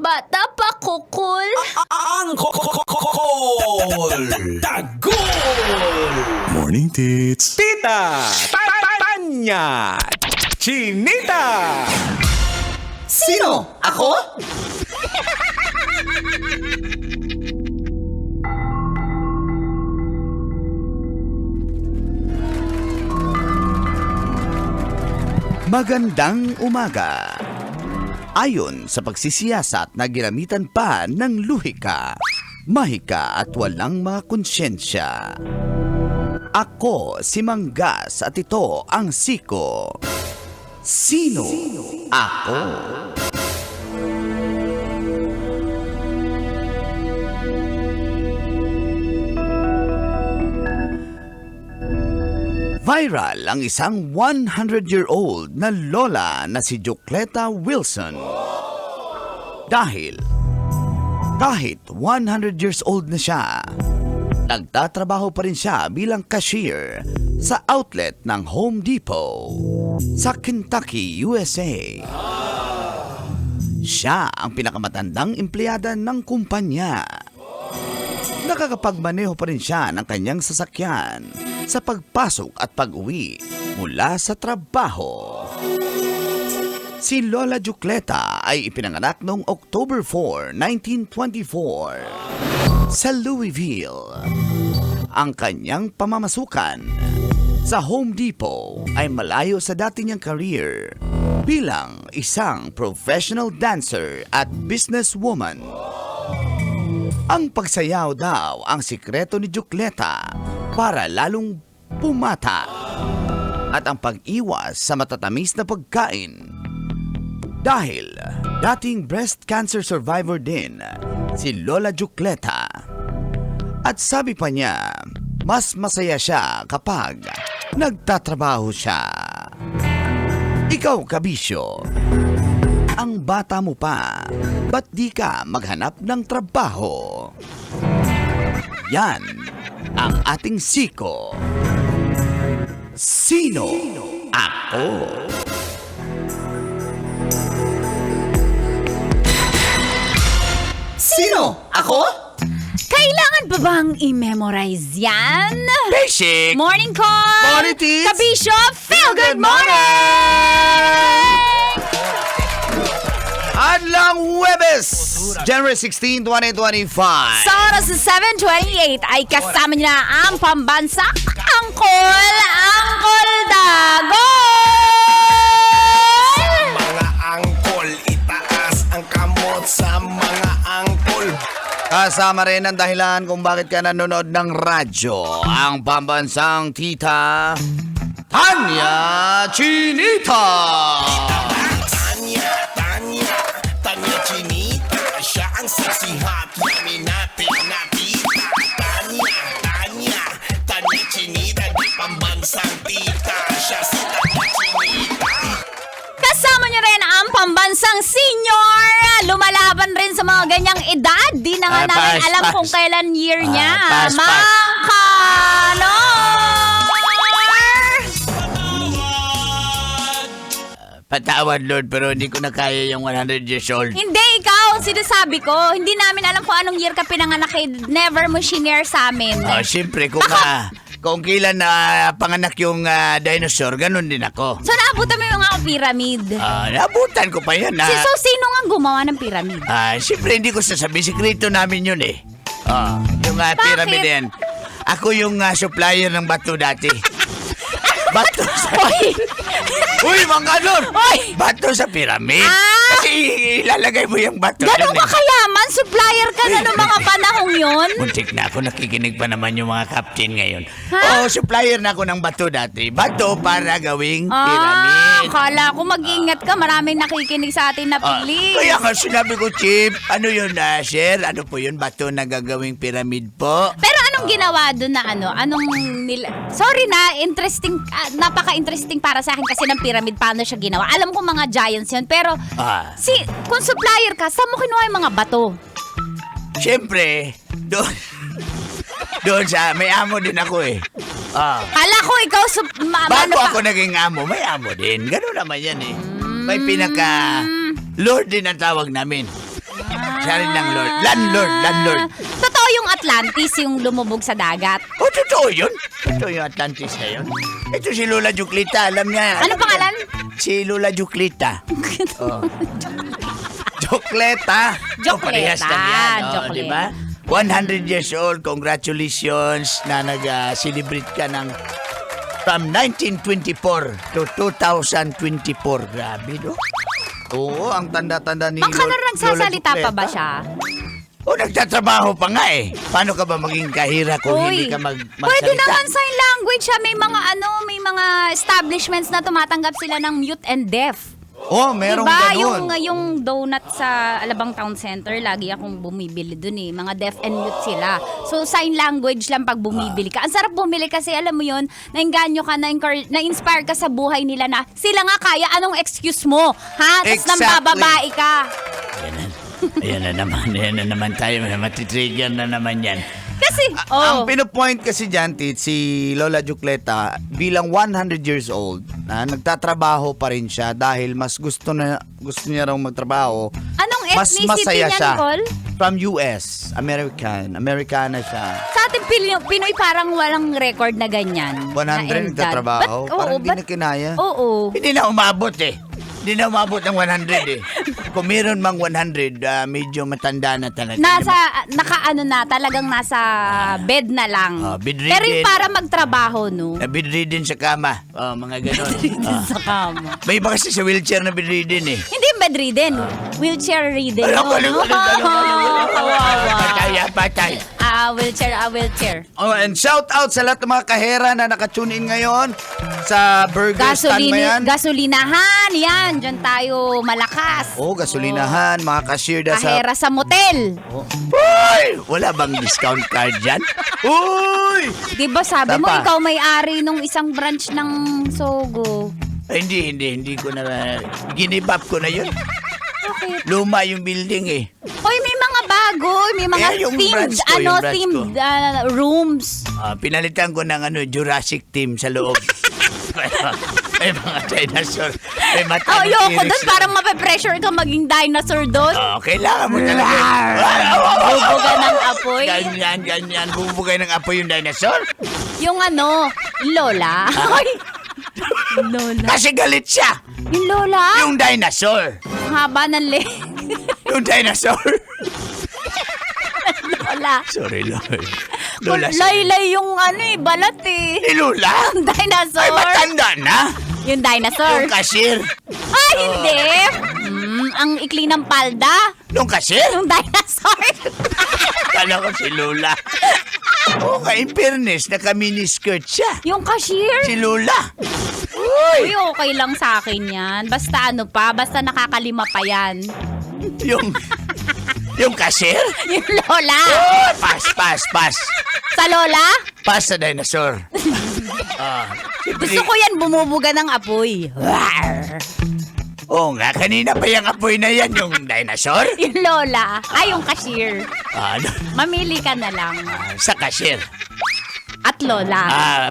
bata pa, kukul. Ang Kukul! Tagol! Morning, Tits. Tita! Tanya! Chinita! Sino? Ako? Magandang umaga. Ayon sa pagsisiyasat na ginamitan pa ng luhika, mahika at walang mga konsyensya. Ako si Manggas at ito ang Siko. Sino ako? Viral ang isang 100-year-old na lola na si Jocleta Wilson. Dahil kahit 100 years old na siya, nagtatrabaho pa rin siya bilang cashier sa outlet ng Home Depot sa Kentucky, USA. Siya ang pinakamatandang empleyada ng kumpanya. Nakakapagmaneho pa rin siya ng kanyang sasakyan sa pagpasok at pag-uwi mula sa trabaho. Si Lola Jocleta ay ipinanganak noong October 4, 1924 sa Louisville. Ang kanyang pamamasukan sa Home Depot ay malayo sa dati niyang career bilang isang professional dancer at businesswoman. Ang pagsayaw daw ang sikreto ni Jocleta para lalong pumata at ang pag-iwas sa matatamis na pagkain. Dahil dating breast cancer survivor din si Lola Jocleta. At sabi pa niya, mas masaya siya kapag nagtatrabaho siya. Ikaw, kabisyo, ang bata mo pa, ba't di ka maghanap ng trabaho? Yan ang ating Siko. Sino ako? Sino? Ako? Kailangan ba bang i-memorize yan? Basic! Morning call! Morning, Tits! Kabisyo, feel good morning! Adlang Huwebes, January 16, 2025. Sa oras na 7:28 ay kasama niyo na ang pambansa Angkol Dagol! Mga angkol, itaas ang kamot sa mga angkol. Kasama rin ang dahilan kung bakit ka nanonood ng radyo, ang pambansang tita Tanya Chinita. Tanya Chinita, siya ang sexy hot, yummy natin nakita. Tanya Chinita, di pambansang tita, siya si Tanya Chinita. Kasama niyo rin ang pambansang senior. Lumalaban rin sa mga ganyang edad. Di na nga namin alam kung kailan year niya. Patawad, Lord, pero hindi ko na kaya yung 100 years old. Hindi, ikaw ang sinasabi ko. Hindi namin alam kung anong year ka pinanganak. Never mo shinare sa amin. Siyempre, kung kailan na panganak yung dinosaur, ganun din ako. So, naabutan mo yung mga pyramid. Naabutan ko pa yan. So, sino nga gumawa ng pyramid? Siyempre, hindi ko sasabihin. Sikreto namin yun eh. Yung pyramid yan. Ako yung supplier ng bato dati. Bato sa... Uy, mga Lord! Bato sa pyramid. Kasi ilalagay mo yung bato. Gano'n ka kayaman? Supplier ka na ng mga panahong yun? Muntik na ako, nakikinig pa naman yung mga captain ngayon. Supplier na ako ng bato dati. Bato para gawing pyramid. Akala ko mag-ingat ka. Maraming nakikinig sa atin na pili. Kaya nga sinabi ko, Chip, ano yun, sir? Ano po yun? Bato na gagawing pyramid po? Pero anong ginawa doon na ano? Sorry na, interesting, napaka-interesting para sa akin kasi ng pyramid, paano siya ginawa. Alam ko mga giants yun, pero kung supplier ka, saan mo kinuha yung mga bato? Siyempre, doon sa, may amo din ako eh. Kala ko ikaw, bago ako naging amo, may amo din. Ganun naman yan eh. May pinaka, Lord din ang tawag namin. Sabi ng landlord. Totoo yung Atlantis yung lumubog sa dagat. Oh, totoo yun. Totoo yung Atlantis na yun. Ito si Lola Juklita, alam niya. Ano pangalan? Si Lola Juklita. Oh. Jukleta. Jukleta, Parehas lang yan. Oh, Jukleta. di ba? 100 years old, congratulations na nag-celebrate ka ng from 1924 to 2024. Grabe, no? Oo, ang tanda-tanda ni Baka na nagsasalita pa ba siya? O, nagtatrabaho pa nga eh. Paano ka ba maging kahira kung hindi ka magsalita? Pwede naman sign language siya. May mga establishments na tumatanggap sila ng mute and deaf. Oh, merong diba? ganun. Yung donut sa Alabang Town Center, lagi akong bumibili dun eh. Mga deaf and mute sila. So, sign language lang pag bumibili ka. Ang sarap bumili kasi, alam mo yun, nainganyo ka, na-inspire ka sa buhay nila na sila nga kaya, anong excuse mo? Ha? Tapos Exactly. nang bababae ka. Ayan na naman tayo. Matitrigger na naman yan. Kasi, Ang pinopoint kasi dyan, Tit, si Lola Jukleta, bilang 100 years old, nagtatrabaho pa rin siya dahil mas gusto niya raw magtrabaho. anong Mas ethnicity masaya niya, siya. Nicole? From US, Americana siya. Sa ating Pinoy parang walang record na ganyan. 100 na edad. nagtatrabaho. Parang hindi na kinaya. Oo. Hindi na umabot eh. Hindi na umabot ng 100 eh. Kung meron mang 100, medyo matanda na talaga. Nakaano na, talagang nasa bed na lang. bedridden. Pero yung para magtrabaho, no? Bedridden sa kama. Mga ganon. Sa kama. May iba kasi sa wheelchair na bedridden eh. Hindi bedridden. Wheelchair ridden. Alam. Kawawa. Patay. Wheelchair. Oh, and shout out sa lahat ng mga kahera na nakatune in ngayon sa burger stand na yan. Gasolinahan, yan. Diyan tayo malakas. Oh, gasolinahan, mga cashier na sa... Kahera sa motel. Uy! Wala bang discount card dyan? Uy! Di ba sabi mo, Tapa. ikaw may-ari nung isang branch ng Sogo? Ay, hindi ko na... Ginibap ko na yun. Okay. Luma yung building eh. Hoy, may mga bago, may mga yung themed, branch ko, yung branch themed rooms. Pinalitan ko ng Jurassic team sa loob. May mga dinosaur. May mata ng Ayoko T-Rex doon, na- parang mape-pressure ka maging dinosaur doon. Kailangan mo talaga. Bubuga ng apoy. Ganyan. Bubugay ng apoy yung dinosaur. Yung Lola. Ay, Lola. Kasi galit siya. Yung Lola? Yung dinosaur. Ang haba ng leg. Yung dinosaur. Lola. Sorry, Lord. Lola, sorry. Laylay yung balat eh. Ni Lola? Yung dinosaur. Ay, matanda na. Yung dinosaur. Yung cashier. Ay, hindi. Ang ikli ng palda. Yung cashier? Yung dinosaur. Kala ko si Lola. In fairness, naka-miniskirt siya. Yung cashier. Si Lola. Uy, okay lang sa akin yan. Basta basta nakakalima pa yan. Yung cashier? Yung Lola. Oh, pass. Sa Lola? Pass sa dinosaur. Gusto ko yan bumubuga ng apoy. Oo nga, kanina pa yung apoy na yan, yung dinosaur. Yung Lola. Ay, yung cashier. Mamili ka na lang. Sa cashier. At Lola.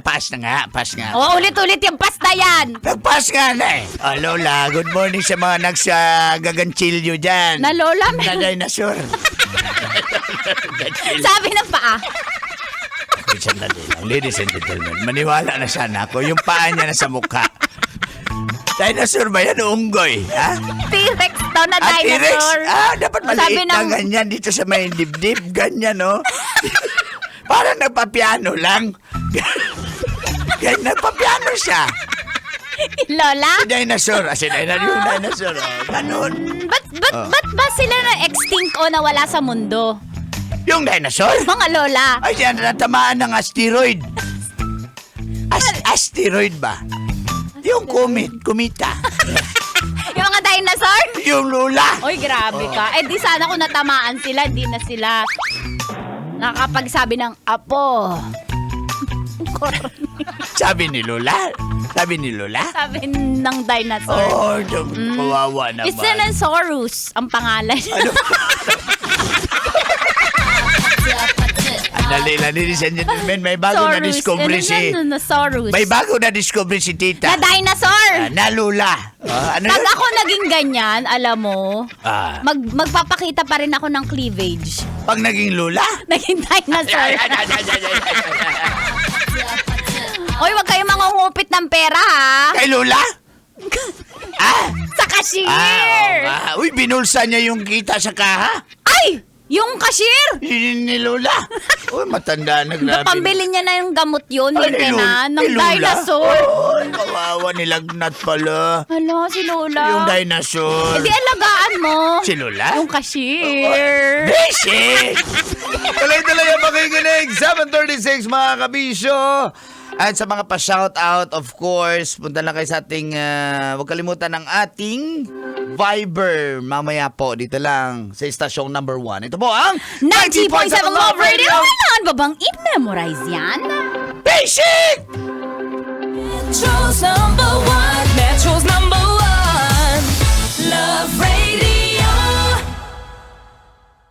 Pass nga. O, ulit-ulit yung pasta yan. Nag-pass nga na eh. Lola, good morning sa mga nagsagaganchilyo dyan. Na Lola, Na dinosaur. sabi ng paa. Sandali lang. Ladies and gentlemen, maniwala na sana ako. Yung paa niya na sa mukha. Dinosaur ba yan? Unggoy, ha? T-Rex daw na T-Rex? dinosaur. Dapat Sabi maliit na ganyan dito sa may dibdib. Ganyan, no? Parang nagpapiano lang. Ganyan, nagpapiano siya. Lola? Si dinosaur. Yung dinosaur. Ganun. Ba't ba sila na-extinct o nawala sa mundo? Yung dinosaur? Mga Lola. Ay, yan, natamaan ng asteroid. Asteroid ba? Yung kumita. Yung mga dinosaur? Yung Lola. Oy, grabe ka. Eh, di sana kung natamaan sila, di na sila nakapagsabi ng apo. Sabi ni Lola? Sabi ng dinosaur. Oh, kawawa naman. Isanosaurus ang pangalan. Dali, ladies and gentlemen, may bago na discovery si... Dinosaurus. May bago na discovery si tita. Na dinosaur! Na lula. Ano Pag yun? ako naging ganyan, alam mo, Ah. magpapakita pa rin ako ng cleavage. Pag naging lula? Naging dinosaur. Oy, wag kayong mangungupit ng pera, ha? Kay lula? Sa cashier! Uy, binulsa niya yung kita sa kaha. Ay! Yung cashier! Ni lula. Uy, matanda na, grabe. Pambili niya na yung gamot yun, Ay, yun na, ng ni Lola? dinosaur. Ay, kawawa, nilagnat pala. Hala, si Lola. Yung dinosaur. Eh di alagaan mo. Si Lola? Yung cashier. Basic! Tuloy-tuloy ang makikinig. 7:36 mga kabisyo. At sa mga pa-shoutout, of course, punta lang kayo sa ating, huwag kalimutan ng ating Viber. Mamaya po, dito lang sa istasyong number 1. Ito po ang 90.7 Love Radio. Kailangan ba bang i-memorize yan? Basic! Choose number 1.